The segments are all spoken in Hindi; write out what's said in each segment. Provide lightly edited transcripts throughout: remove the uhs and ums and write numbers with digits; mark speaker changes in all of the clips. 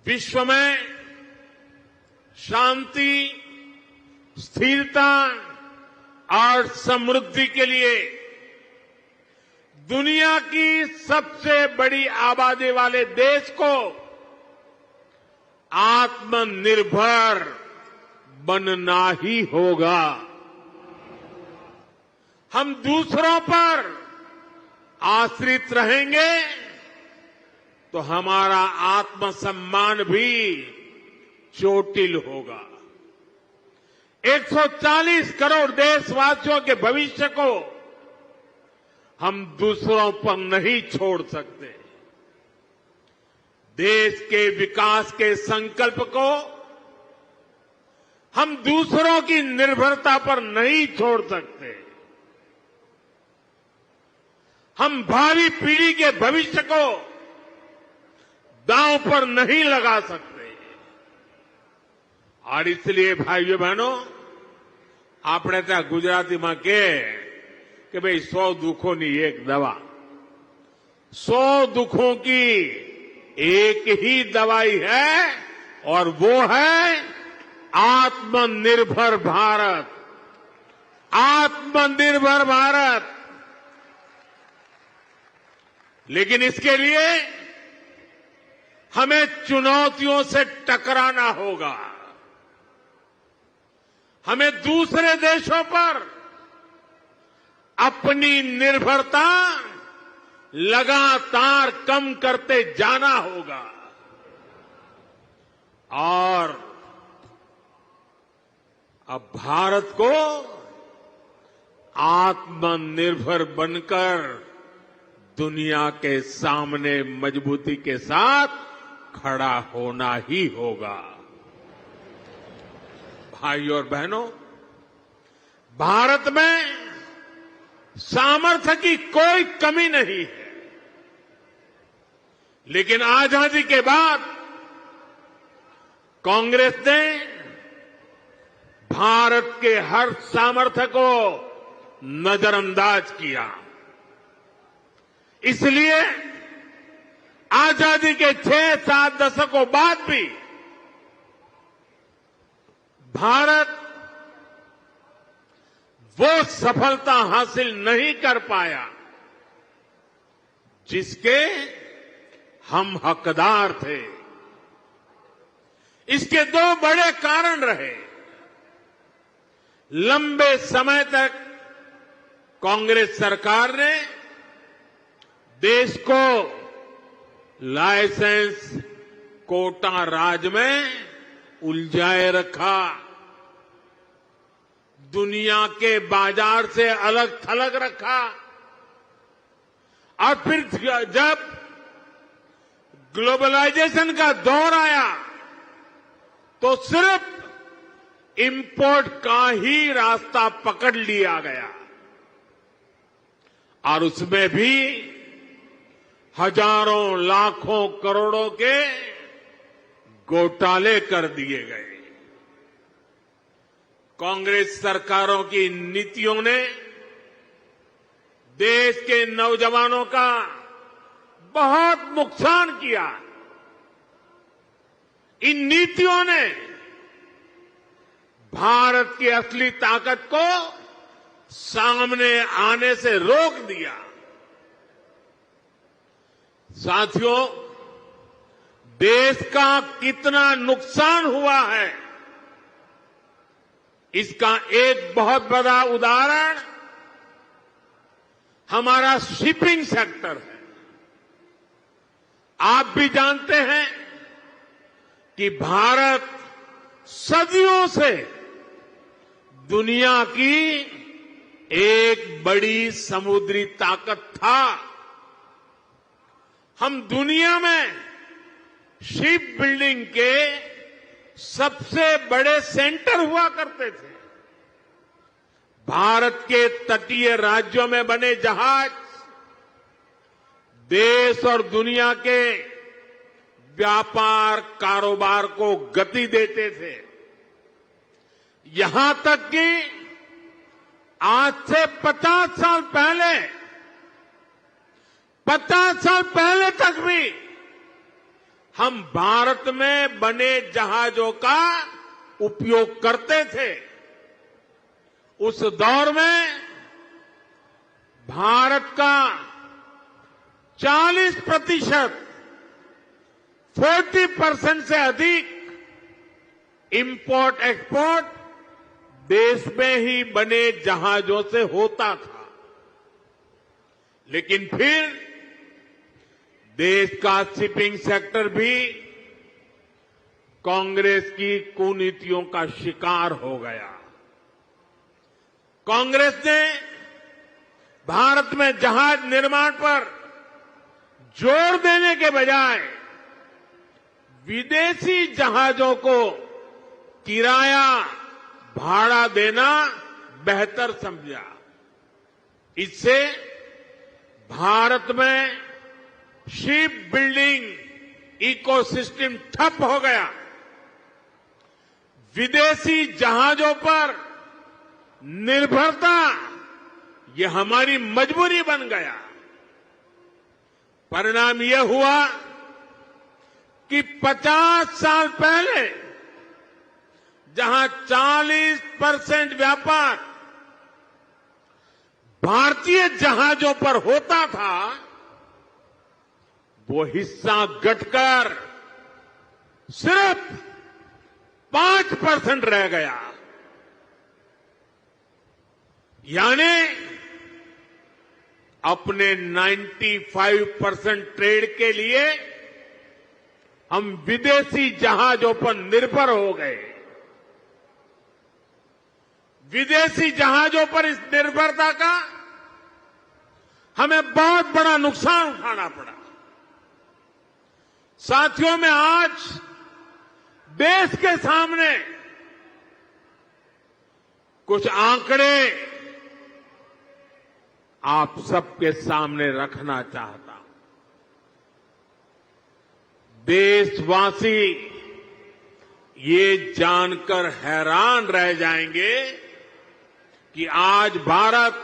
Speaker 1: विश्व में शांति, स्थिरता और समृद्धि के लिए दुनिया की सबसे बड़ी आबादी वाले देश को आत्मनिर्भर बनना ही होगा। हम दूसरों पर आश्रित रहेंगे तो हमारा आत्मसम्मान भी चोटिल होगा। 140 करोड़ देशवासियों के भविष्य को हम दूसरों पर नहीं छोड़ सकते। देश के विकास के संकल्प को हम दूसरों की निर्भरता पर नहीं छोड़ सकते। हम भावी पीढ़ी के भविष्य को दांव पर नहीं लगा सकते। और इसलिए भाइयों बहनों, આપણે ત્યાં ગુજરાતીમાં કે ભાઈ 100 દુઃખોની એક દવા, 100 दुखों की एक ही दवाई है और वो है आत्मनिर्भर भारत। आत्मनिर्भर भारत। लेकिन इसके लिए हमें चुनौतियों से टकराना होगा। हमें दूसरे देशों पर अपनी निर्भरता लगातार कम करते जाना होगा और अब भारत को आत्मनिर्भर बनकर दुनिया के सामने मजबूती के साथ खड़ा होना ही होगा। भाइयों और बहनों, भारत में सामर्थ्य की कोई कमी नहीं है, लेकिन आजादी के बाद कांग्रेस ने भारत के हर सामर्थ्य को नजरअंदाज किया। इसलिए आजादी के 6-7 दशकों बाद भी भारत वो सफलता हासिल नहीं कर पाया जिसके हम हकदार थे। इसके 2 बड़े कारण रहे। लंबे समय तक कांग्रेस सरकार ने देश को लाइसेंस कोटा राज में उलझाए रखा। दुनिया के बाजार से अलग थलग रखा और फिर जब ग्लोबलाइजेशन का दौर आया तो सिर्फ इंपोर्ट का ही रास्ता पकड़ लिया गया और उसमें भी हजारों लाखों करोड़ों के घोटाले कर दिए गए। कांग्रेस सरकारों की नीतियों ने देश के नौजवानों का बहुत नुकसान किया। इन नीतियों ने भारत की असली ताकत को सामने आने से रोक दिया। साथियों, देश का कितना नुकसान हुआ है इसका एक बहुत बड़ा उदाहरण हमारा शिपिंग सेक्टर है। आप भी जानते हैं कि भारत सदियों से दुनिया की एक बड़ी समुद्री ताकत था। हम दुनिया में शिप बिल्डिंग के सबसे बड़े सेंटर हुआ करते थे। भारत के तटीय राज्यों में बने जहाज देश और दुनिया के व्यापार कारोबार को गति देते थे। यहां तक कि आज से 50 साल पहले तक भी हम भारत में बने जहाजों का उपयोग करते थे। उस दौर में भारत का 40%, 40% से अधिक इंपोर्ट एक्सपोर्ट देश में ही बने जहाजों से होता था। लेकिन फिर देश का शिपिंग सेक्टर भी कांग्रेस की कुनीतियों का शिकार हो गया। कांग्रेस ने भारत में जहाज निर्माण पर जोर देने के बजाय विदेशी जहाजों को किराया भाड़ा देना बेहतर समझा। इससे भारत में शिप बिल्डिंग इकोसिस्टम ठप हो गया। विदेशी जहाजों पर निर्भरता ये हमारी मजबूरी बन गया। परिणाम यह हुआ कि 50 साल पहले जहां 40% व्यापार भारतीय जहाजों पर होता था, वो हिस्सा घटकर सिर्फ 5% रह गया। यानी अपने 95% ट्रेड के लिए हम विदेशी जहाजों पर निर्भर हो गए। विदेशी जहाजों पर इस निर्भरता का हमें बहुत बड़ा नुकसान उठाना पड़ा। साथियों, में आज देश के सामने कुछ आंकड़े आप सबके सामने रखना चाहता हूं। देशवासी ये जानकर हैरान रह जाएंगे कि आज भारत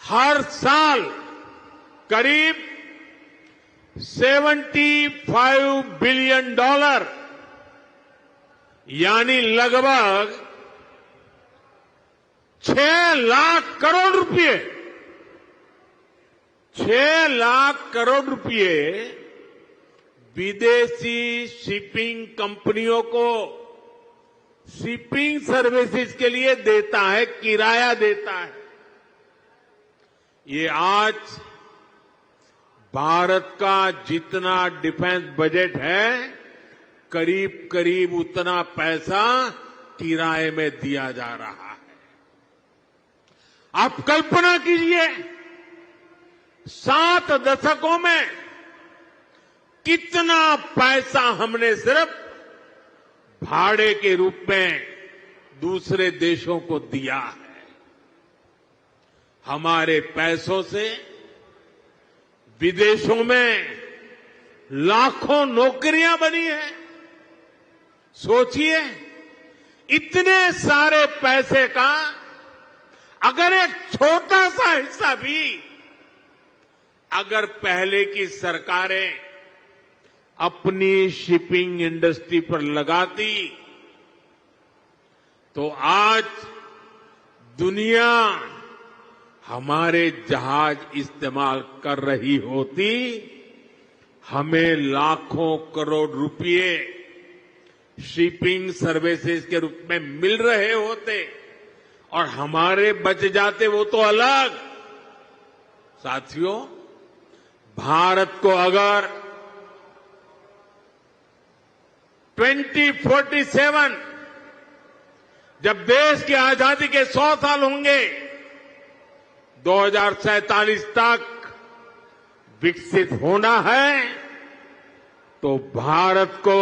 Speaker 1: हर साल करीब $75 बिलियन यानी लगभग 6 लाख करोड़ रुपए 6 लाख करोड़ रुपए विदेशी शिपिंग कंपनियों को शिपिंग सर्विसेज के लिए देता है, किराया देता है। ये आज भारत का जितना डिफेंस बजट है, करीब करीब उतना पैसा किराए में दिया जा रहा है। आप कल्पना कीजिए, 7 दशकों में कितना पैसा हमने सिर्फ भाड़े के रूप में दूसरे देशों को दिया है। हमारे पैसों से विदेशों में लाखों नौकरियां बनी हैं। सोचिए, इतने सारे पैसे का अगर एक छोटा सा हिस्सा भी अगर पहले की सरकारें अपनी शिपिंग इंडस्ट्री पर लगाती, तो आज दुनिया हमारे जहाज इस्तेमाल कर रही होती, हमें लाखों करोड़ रुपए शिपिंग सर्विसेज के रूप में मिल रहे होते और हमारे बच जाते वो तो अलग। साथियों, भारत को अगर 2047 जब देश की आजादी के 100 साल होंगे, 2047 तक विकसित होना है, तो भारत को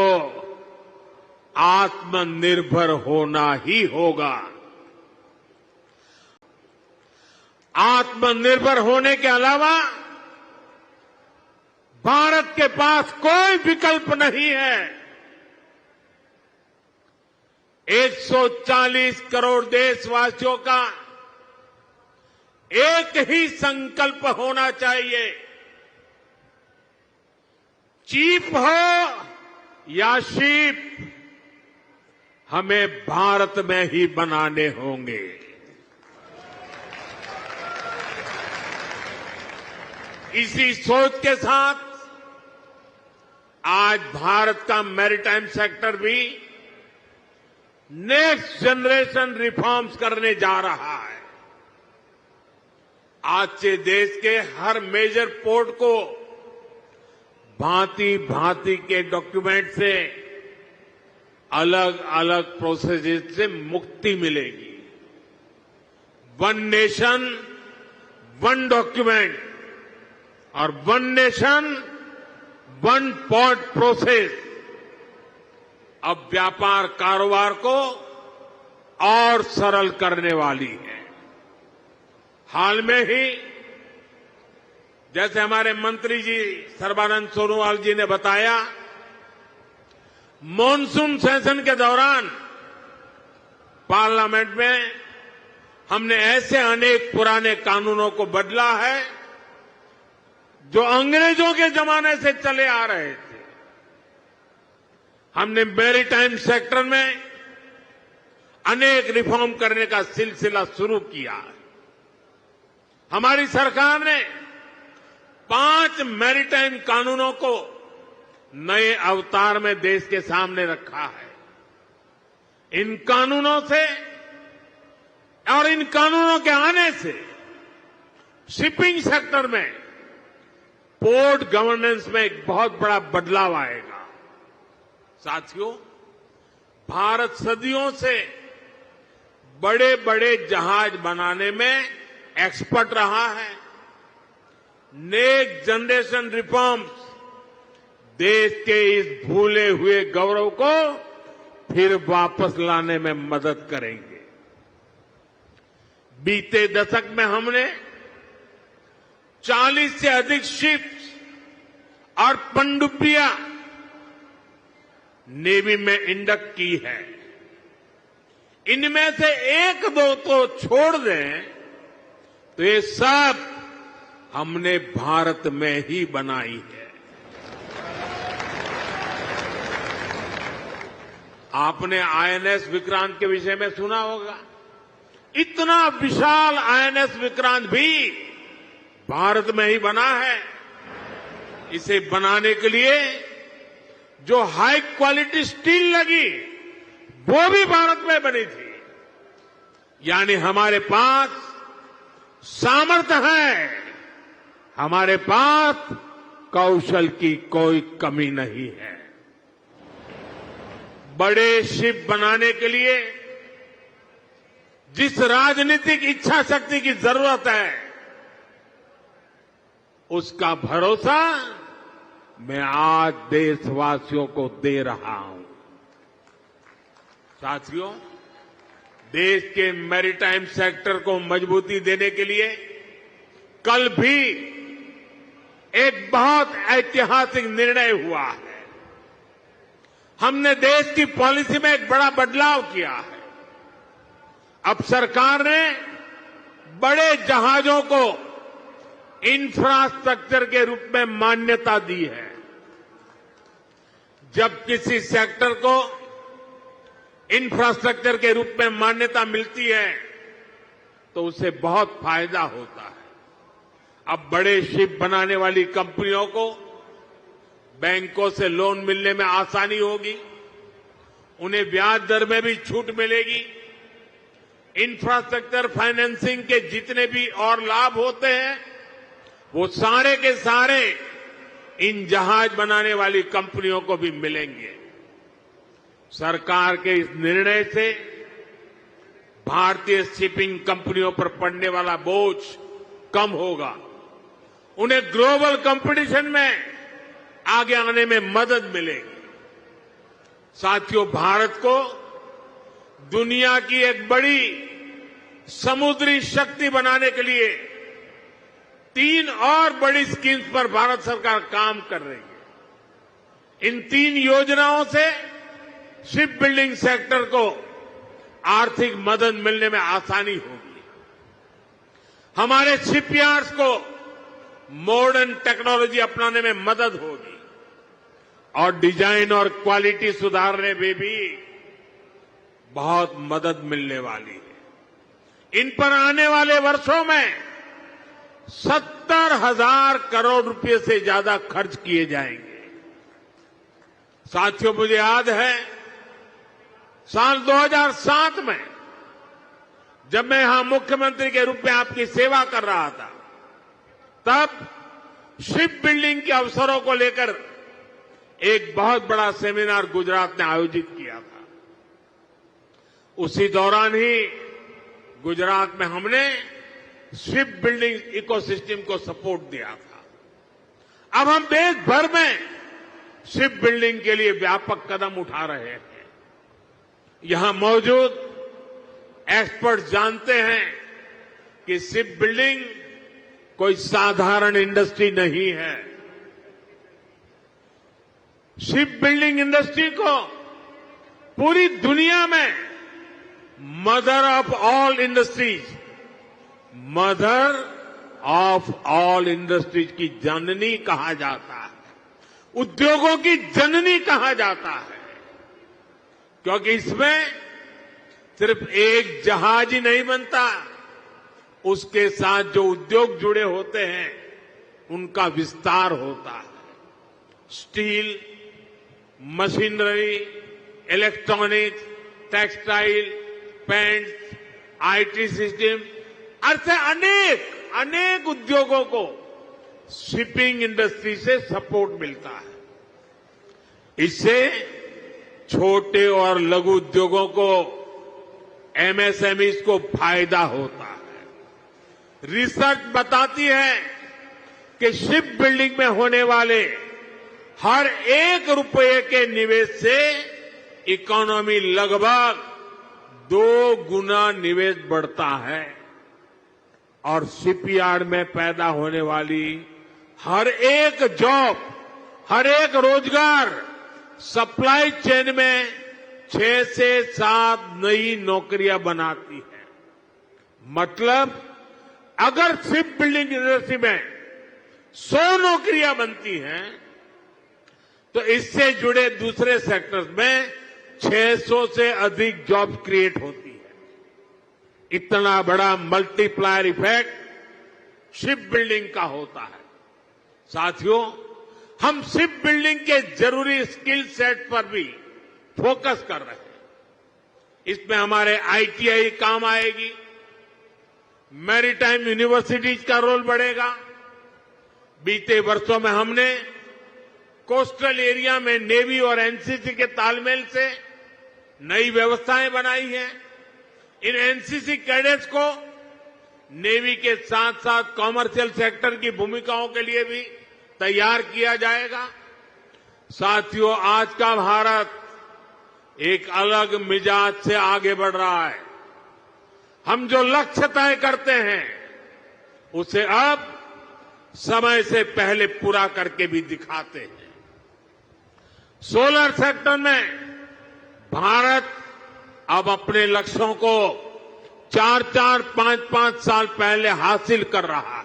Speaker 1: आत्मनिर्भर होना ही होगा। आत्मनिर्भर होने के अलावा भारत के पास कोई विकल्प नहीं है। 140 करोड़ देशवासियों का एक ही संकल्प होना चाहिए। चीप हो या शिप, हमें भारत में ही बनाने होंगे। इसी सोच के साथ आज भारत का मैरीटाइम सेक्टर भी नेक्स्ट जनरेशन रिफॉर्म्स करने जा रहा है। आज से देश के हर मेजर पोर्ट को भांति भांति के डॉक्यूमेंट से, अलग अलग प्रोसेसेस से मुक्ति मिलेगी। वन नेशन वन डॉक्यूमेंट और one nation one port process अब व्यापार कारोबार को और सरल करने वाली है। हाल में ही जैसे हमारे मंत्री जी सर्बानंद सोनोवाल जी ने बताया, मॉनसून सेशन के दौरान पार्लियामेंट में हमने ऐसे अनेक पुराने कानूनों को बदला है जो अंग्रेजों के जमाने से चले आ रहे थे। हमने मैरीटाइम सेक्टर में अनेक रिफॉर्म करने का सिलसिला शुरू किया है। हमारी सरकार ने 5 मैरीटाइम कानूनों को नए अवतार में देश के सामने रखा है। इन कानूनों से और इन कानूनों के आने से शिपिंग सेक्टर में, पोर्ट गवर्नेंस में एक बहुत बड़ा बदलाव आएगा। साथियों, भारत सदियों से बड़े बड़े जहाज बनाने में एक्सपर्ट रहा है। नेक्स्ट जनरेशन रिफॉर्म्स देश के इस भूले हुए गौरव को फिर वापस लाने में मदद करेंगे। बीते दशक में हमने 40 से अधिक शिप्स और पनडुब्बियां नेवी में इंडक्ट की है। इनमें से एक दो तो छोड़ दें तो ये सब हमने भारत में ही बनाई है। आपने आईएनएस विक्रांत के विषय में सुना होगा। इतना विशाल आईएनएस विक्रांत भी भारत में ही बना है। इसे बनाने के लिए जो हाई क्वालिटी स्टील लगी वो भी भारत में बनी थी। यानी हमारे पास सामर्थ्य है, हमारे पास कौशल की कोई कमी नहीं है। बड़े शिप बनाने के लिए जिस राजनीतिक इच्छा शक्ति की जरूरत है, उसका भरोसा मैं आज देशवासियों को दे रहा हूं। साथियों, देश के मैरीटाइम सेक्टर को मजबूती देने के लिए कल भी एक बहुत ऐतिहासिक निर्णय हुआ है। हमने देश की पॉलिसी में एक बड़ा बदलाव किया है। अब सरकार ने बड़े जहाजों को इंफ्रास्ट्रक्चर के रूप में मान्यता दी है। जब किसी सेक्टर को इंफ्रास्ट्रक्चर के रूप में मान्यता मिलती है तो उसे बहुत फायदा होता है। अब बड़े शिप बनाने वाली कंपनियों को बैंकों से लोन मिलने में आसानी होगी, उन्हें ब्याज दर में भी छूट मिलेगी। इंफ्रास्ट्रक्चर फाइनेंसिंग के जितने भी और लाभ होते हैं वो सारे के सारे इन जहाज बनाने वाली कंपनियों को भी मिलेंगे। सरकार के इस निर्णय से भारतीय शिपिंग कंपनियों पर पड़ने वाला बोझ कम होगा, उन्हें ग्लोबल कंपटीशन में आगे आने में मदद मिलेगी। साथियों, भारत को दुनिया की एक बड़ी समुद्री शक्ति बनाने के लिए 3 और बड़ी स्कीम्स पर भारत सरकार काम कर रही है। इन 3 योजनाओं से शिप बिल्डिंग सेक्टर को आर्थिक मदद मिलने में आसानी होगी। हमारे शिपयार्ड्स को मॉडर्न टेक्नोलॉजी अपनाने में मदद होगी। और डिजाइन और क्वालिटी सुधारने में भी बहुत मदद मिलने वाली है। इन पर आने वाले वर्षों में 70,000 करोड़ रुपए से ज्यादा खर्च किए जाएंगे। साथियों, मुझे याद है साल 2007 में जब मैं यहां मुख्यमंत्री के रूप में आपकी सेवा कर रहा था, तब शिप बिल्डिंग के अवसरों को लेकर एक बहुत बड़ा सेमिनार गुजरात ने आयोजित किया था। उसी दौरान ही गुजरात में हमने शिप बिल्डिंग इकोसिस्टम को सपोर्ट दिया था। अब हम देश भर में शिप बिल्डिंग के लिए व्यापक कदम उठा रहे हैं। यहां मौजूद एक्सपर्ट जानते हैं कि शिप बिल्डिंग कोई साधारण इंडस्ट्री नहीं है। शिप बिल्डिंग इंडस्ट्री को पूरी दुनिया में मदर ऑफ ऑल इंडस्ट्रीज की जननी कहा जाता है, उद्योगों की जननी कहा जाता है, क्योंकि इसमें सिर्फ एक जहाज ही नहीं बनता, उसके साथ जो उद्योग जुड़े होते हैं उनका विस्तार होता है। Steel, machinery, electronics, textile, paints, IT system, ऐसे अनेक उद्योगों को शिपिंग इंडस्ट्री से सपोर्ट मिलता है। इससे छोटे और लघु उद्योगों को, एमएसएमईज को फायदा होता है। रिसर्च बताती है कि शिप बिल्डिंग में होने वाले हर 1 रुपये के निवेश से इकोनॉमी लगभग 2 गुना निवेश बढ़ता है और शिपयार्ड में पैदा होने वाली हर एक जॉब, हर एक रोजगार सप्लाई चेन में 6 से 7 नई नौकरियां बनाती है। मतलब अगर शिप बिल्डिंग इंडस्ट्री में 100 नौकरियां बनती हैं तो इससे जुड़े दूसरे सेक्टर्स में 600 से अधिक जॉब क्रिएट होती है। इतना बड़ा मल्टीप्लायर इफेक्ट शिप बिल्डिंग का होता है। साथियों, हम शिप बिल्डिंग के जरूरी स्किल सेट पर भी फोकस कर रहे हैं। इसमें हमारे आईटीआई काम आएगी, मैरीटाइम यूनिवर्सिटीज का रोल बढ़ेगा। बीते वर्षों में हमने कोस्टल एरिया में नेवी और एनसीसी के तालमेल से नई व्यवस्थाएं बनाई हैं। इन एनसीसी कैडेट्स को नेवी के साथ साथ कॉमर्शियल सेक्टर की भूमिकाओं के लिए भी तैयार किया जाएगा। साथियों, आज का भारत एक अलग मिजाज से आगे बढ़ रहा है। हम जो लक्ष्य तय करते हैं उसे अब समय से पहले पूरा करके भी दिखाते हैं। सोलर सेक्टर में भारत अब अपने लक्ष्यों को 4-4, 5-5 साल पहले हासिल कर रहा है।